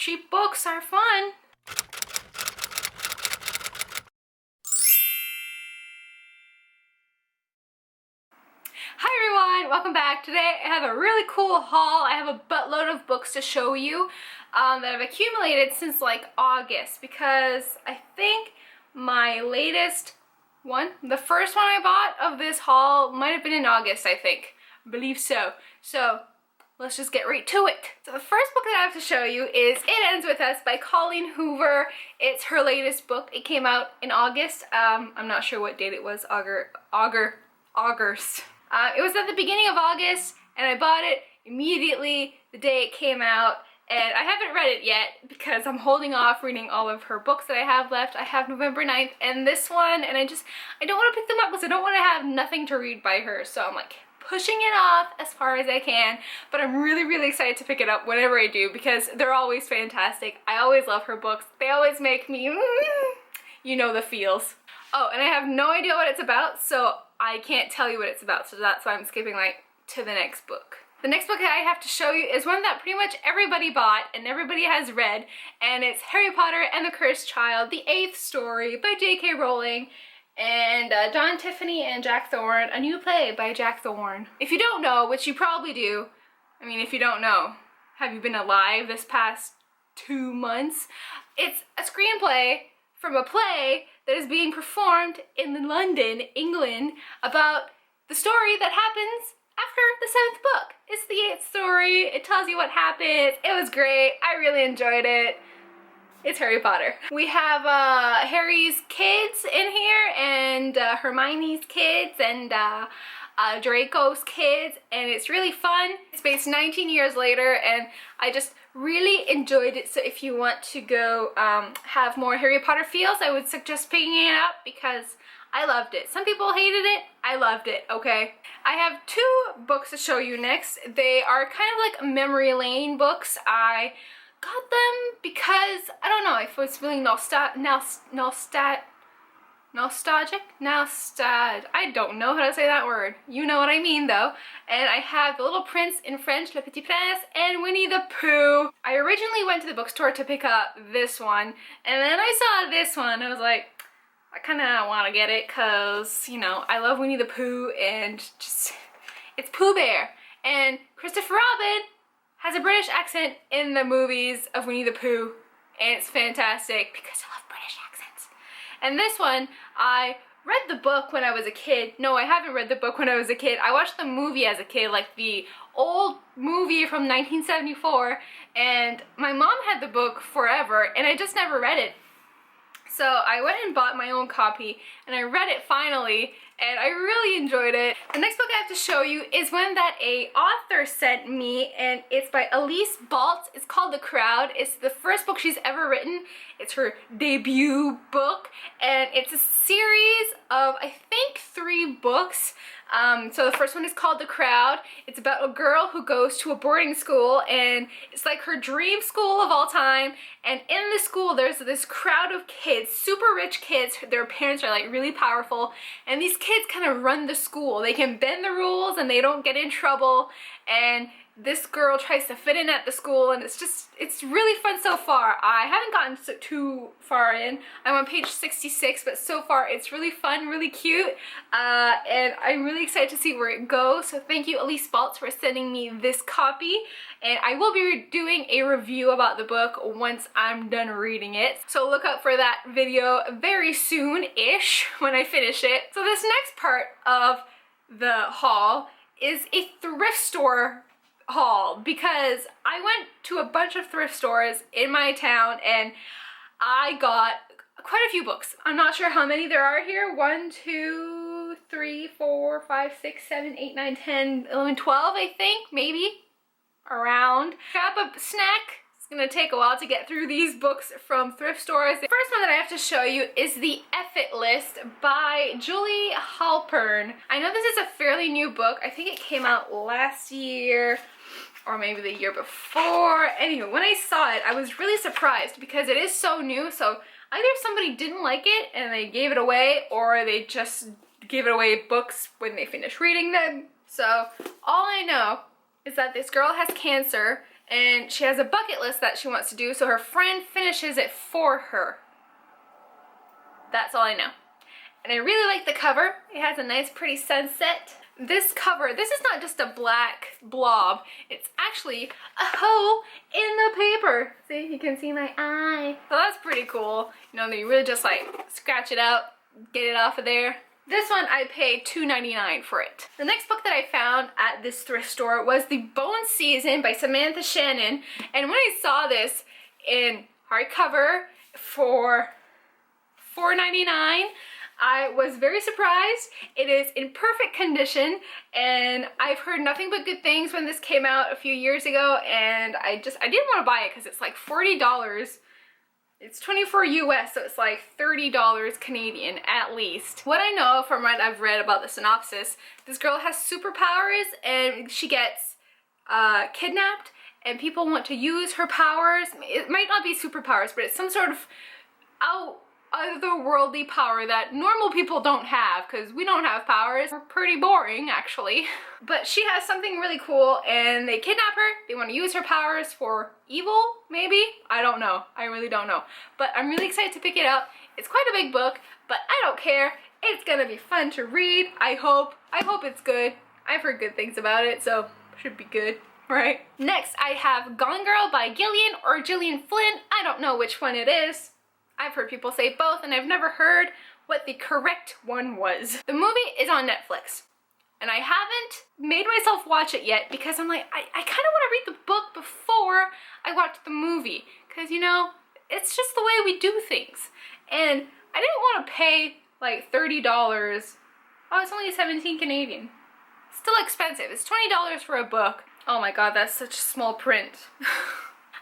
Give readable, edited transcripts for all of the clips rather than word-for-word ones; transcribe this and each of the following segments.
cheap books are fun. Hi everyone, welcome back. Today I have a really cool haul. I have a buttload of books to show you that I've accumulated since like August, because I think my latest one, the first one I bought of this haul, might have been in August, I think. I believe so. So let's just get right to it. So the first book that I have to show you is It Ends With Us by Colleen Hoover. It's her latest book. It came out in August. I'm not sure what date it was. August. It was at the beginning of August, and I bought it immediately the day it came out, and I haven't read it yet because I'm holding off reading all of her books that I have left. I have November 9th and this one, and I don't want to pick them up because I don't want to have nothing to read by her, so I'm like pushing it off as far as I can, but I'm really excited to pick it up whenever I do because they're always fantastic. I always love her books. They always make me, you know the feels. Oh, and I have no idea what it's about, so I can't tell you what it's about, so that's why I'm skipping like to the next book. The next book that I have to show you is one that pretty much everybody bought and everybody has read, and it's Harry Potter and the Cursed Child, the 8th story by J.K. Rowling and John Tiffany and Jack Thorne, a new play by Jack Thorne. If you don't know, which you probably do, I mean, if you don't know, have you been alive this past 2 months? It's a screenplay from a play that is being performed in London, England, about the story that happens after the 7th book. It's the 8th story. It tells you what happens. It was great. I really enjoyed it. It's Harry Potter. We have Harry's kids in here, and Hermione's kids, and Draco's kids, and it's really fun. It's based 19 years later, and I just really enjoyed it. So if you want to go have more Harry Potter feels, I would suggest picking it up because I loved it. Some people hated it. I loved it, okay? I have 2 books to show you next. They are kind of like memory lane books. I got them because, I don't know, if it's really nostalgic? I don't know how to say that word. You know what I mean though. And I have The Little Prince in French, Le Petit Prince, and Winnie the Pooh. I originally went to the bookstore to pick up this one, and then I saw this one, I was like, I kind of want to get it because, you know, I love Winnie the Pooh, and just, it's Pooh Bear. And Christopher Robin has a British accent in the movies of Winnie the Pooh, and it's fantastic because I love British accents. And this one, I read the book when I was a kid. No, I haven't read the book when I was a kid. I watched the movie as a kid, like the old movie from 1974, and my mom had the book forever, and I just never read it. So I went and bought my own copy, and I read it finally, and I really enjoyed it. The next book I have to show you is one that a author sent me, and it's by Elise Baltz. It's called The Crowd. It's the first book she's ever written. It's her debut book, and it's a series of, I think, 3 books. So the first one is called The Crowd. It's about a girl who goes to a boarding school, and it's like her dream school of all time. And in the school, there's this crowd of kids, super rich kids. Their parents are like really powerful, and these kids kind of run the school. They can bend the rules and they don't get in trouble, and this girl tries to fit in at the school, and it's really fun so far. I haven't gotten too far in. I'm on page 66, but so far it's really fun, really cute, and I'm really excited to see where it goes. So thank you, Elise Baltz, for sending me this copy, and I will be doing a review about the book once I'm done reading it. So look out for that video very soon-ish when I finish it. So this next part of the haul is a thrift store haul, because I went to a bunch of thrift stores in my town and I got quite a few books. I'm not sure how many there are here. 1, 2, 3, 4, 5, 6, 7, 8, 9, 10, 11, 12, I think, maybe, around. Grab a snack. It's gonna take a while to get through these books from thrift stores. The first one that I have to show you is The Effort List by Julie Halpern. I know this is a fairly new book. I think it came out last year or maybe the year before. Anyway, when I saw it, I was really surprised because it is so new. So either somebody didn't like it and they gave it away, or they just gave it away books when they finished reading them. So all I know is that this girl has cancer, and she has a bucket list that she wants to do, so her friend finishes it for her. That's all I know. And I really like the cover. It has a nice pretty sunset. This cover, this is not just a black blob, it's actually a hole in the paper. See, you can see my eye. So that's pretty cool. You know, they really just like scratch it out, get it off of there. This one I paid $2.99 for it. The next book that I found at this thrift store was The Bone Season by Samantha Shannon. And when I saw this in hardcover for $4.99, I was very surprised. It is in perfect condition, and I've heard nothing but good things when this came out a few years ago, and I didn't want to buy it because it's like $40. It's 24 US, so it's like $30 Canadian at least. What I know from what I've read about the synopsis, this girl has superpowers and she gets kidnapped, and people want to use her powers. It might not be superpowers, but it's some sort of otherworldly power that normal people don't have, because we don't have powers. We're pretty boring, actually. But she has something really cool, and they kidnap her. They want to use her powers for evil, maybe? I don't know. I really don't know. But I'm really excited to pick it up. It's quite a big book, but I don't care. It's gonna be fun to read, I hope. I hope it's good. I've heard good things about it, so it should be good, right? Next, I have Gone Girl by Gillian or Gillian Flynn. I don't know which one it is. I've heard people say both, and I've never heard what the correct one was. The movie is on Netflix, and I haven't made myself watch it yet because I'm like, I kind of want to read the book before I watch the movie, because, you know, it's just the way we do things. And I didn't want to pay like $30. Oh, it's only 17 Canadian. Still expensive. It's $20 for a book. Oh my god, that's such small print.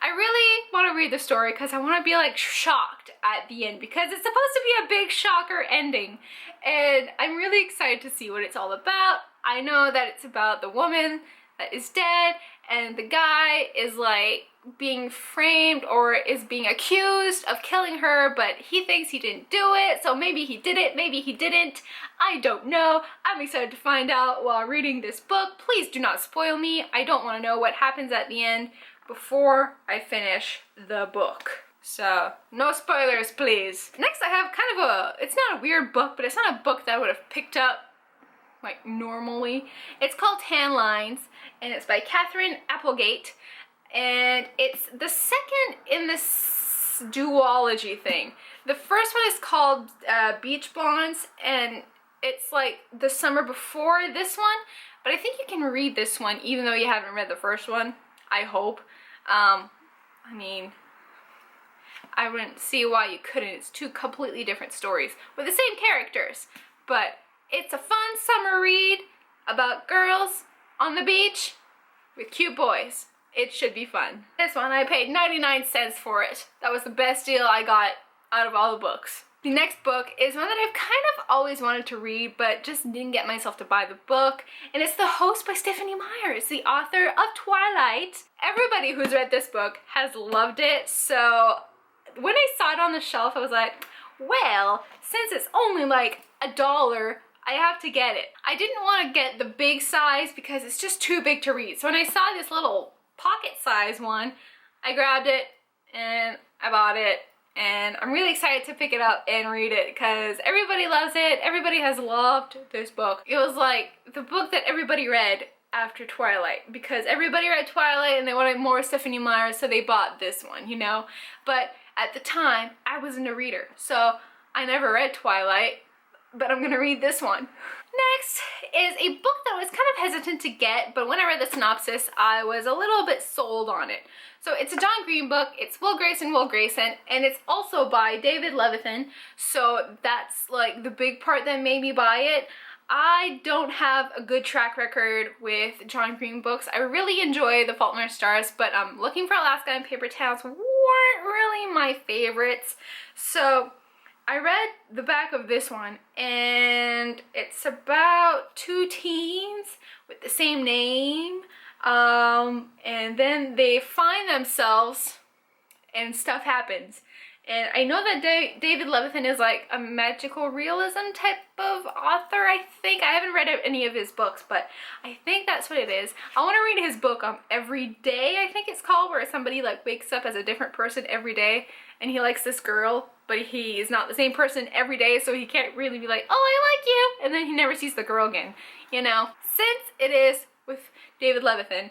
I really want to read the story because I want to be like shocked at the end, because it's supposed to be a big shocker ending, and I'm really excited to see what it's all about. I know that it's about the woman that is dead, and the guy is like being framed or is being accused of killing her, but he thinks he didn't do it, so maybe he did it, maybe he didn't. I don't know. I'm excited to find out while reading this book. Please do not spoil me. I don't want to know what happens at the end before I finish the book. So, no spoilers, please. Next I have kind of it's not a weird book, but it's not a book that I would have picked up like normally. It's called Tan Lines, and it's by Catherine Applegate, and it's the second in this duology thing. The first one is called Beach Blondes, and it's like the summer before this one, but I think you can read this one even though you haven't read the first one, I hope. I mean, I wouldn't see why you couldn't. It's two completely different stories with the same characters, but it's a fun summer read about girls on the beach with cute boys. It should be fun. This one, I paid 99 cents for it. That was the best deal I got out of all the books. The next book is one that I've kind of always wanted to read, but just didn't get myself to buy the book. And it's The Host by Stephenie Meyers, the author of Twilight. Everybody who's read this book has loved it, so when I saw it on the shelf, I was like, well, since it's only like $1, I have to get it. I didn't want to get the big size because it's just too big to read. So when I saw this little pocket size one, I grabbed it and I bought it. And I'm really excited to pick it up and read it because everybody loves it. Everybody has loved this book. It was like the book that everybody read after Twilight, because everybody read Twilight and they wanted more Stephenie Meyers, so they bought this one, you know? But at the time, I wasn't a reader, so I never read Twilight, but I'm gonna read this one. Next is a book that I was kind of hesitant to get, but when I read the synopsis, I was a little bit sold on it. So it's a John Green book, it's Will Grayson, and it's also by David Levithan, so that's like the big part that made me buy it. I don't have a good track record with John Green books. I really enjoy The Fault in Our Stars, but Looking for Alaska and Paper Towns weren't really my favorites. So I read the back of this one, and it's about two teens with the same name, and then they find themselves and stuff happens, And I know that David Levithan is like a magical realism type of author, I think. I haven't read any of his books, but I think that's what it is. I want to read his book Every Day, I think it's called, where somebody like wakes up as a different person every day and he likes this girl, but he is not the same person every day, so he can't really be like, oh, I like you, and then he never sees the girl again, you know? Since it is with David Levithan,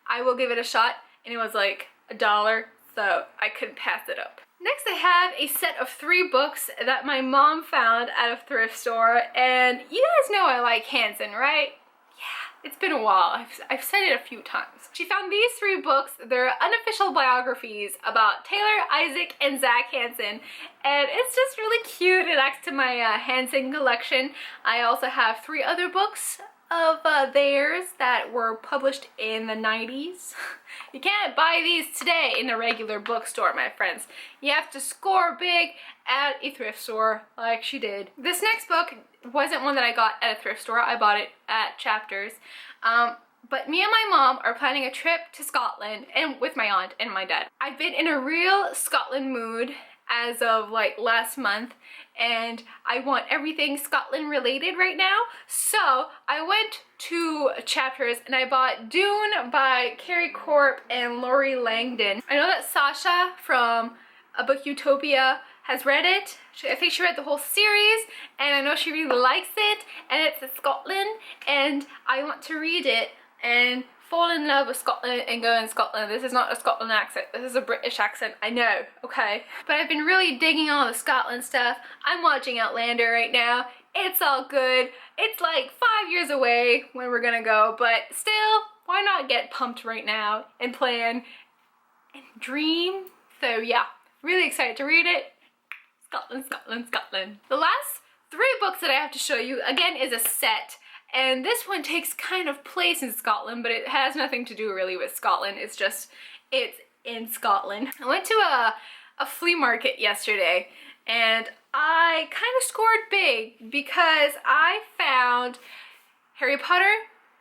I will give it a shot, and it was like $1, so I couldn't pass it up. Next I have a set of 3 books that my mom found at a thrift store, and you guys know I like Hansen, right? Yeah, it's been a while. I've said it a few times. She found these 3 books. They're unofficial biographies about Taylor, Isaac, and Zach Hansen, and it's just really cute. It adds to my Hansen collection. I also have 3 other books of theirs that were published in the 90s. You can't buy these today in a regular bookstore, my friends. You have to score big at a thrift store like she did. This next book wasn't one that I got at a thrift store. I bought it at Chapters. But me and my mom are planning a trip to Scotland, and with my aunt and my dad. I've been in a real Scotland mood as of like last month, and I want everything Scotland related right now. So I went to Chapters and I bought Dune by Carrie Corp and Lori Langdon. I know that Sasha from A Book Utopia has read it. I think she read the whole series, and I know she really likes it, and it's in Scotland, and I want to read it and fall in love with Scotland and go in Scotland. This is not a Scotland accent, this is a British accent, I know, okay? But I've been really digging all the Scotland stuff. I'm watching Outlander right now. It's all good. It's like 5 years away when we're gonna go, but still, why not get pumped right now and plan and dream? So yeah, really excited to read it. Scotland, Scotland, Scotland. The last 3 books that I have to show you, again, is a set. And this one takes kind of place in Scotland, but it has nothing to do really with Scotland. It's just, it's in Scotland. I went to a flea market yesterday, and I kind of scored big because I found Harry Potter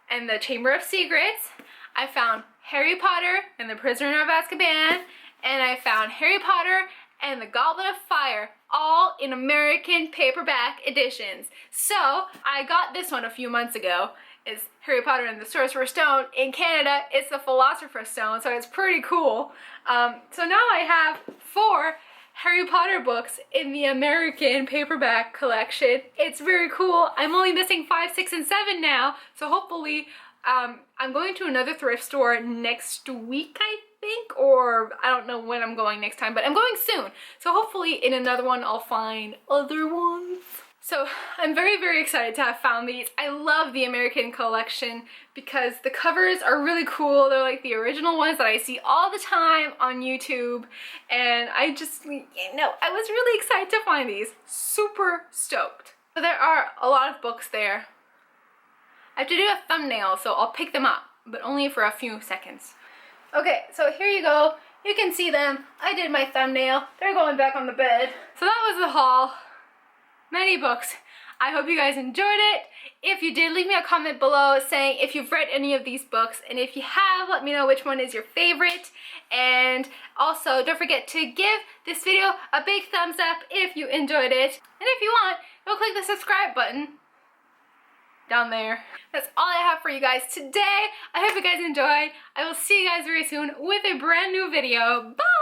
and the Chamber of Secrets. I found Harry Potter and the Prisoner of Azkaban, and I found Harry Potter and the Goblet of Fire, all in American paperback editions. So I got this one a few months ago. It's Harry Potter and the Sorcerer's Stone. In Canada, it's the Philosopher's Stone, so it's pretty cool. So now I have 4 Harry Potter books in the American paperback collection. It's very cool. I'm only missing 5, 6, and 7 now, so hopefully I'm going to another thrift store next week, I think, or I don't know when I'm going next time, but I'm going soon. So hopefully in another one I'll find other ones. So I'm very, very excited to have found these. I love the American collection because the covers are really cool. They're like the original ones that I see all the time on YouTube. And I just, you know, I was really excited to find these. Super stoked. So there are a lot of books there. I have to do a thumbnail, so I'll pick them up, but only for a few seconds. Okay, so here you go. You can see them. I did my thumbnail. They're going back on the bed. So that was the haul. Many books. I hope you guys enjoyed it. If you did, leave me a comment below saying if you've read any of these books, and if you have, let me know which one is your favorite. And also, don't forget to give this video a big thumbs up if you enjoyed it. And if you want, go click the subscribe button down there. That's all I have for you guys today. I hope you guys enjoyed. I will see you guys very soon with a brand new video. Bye!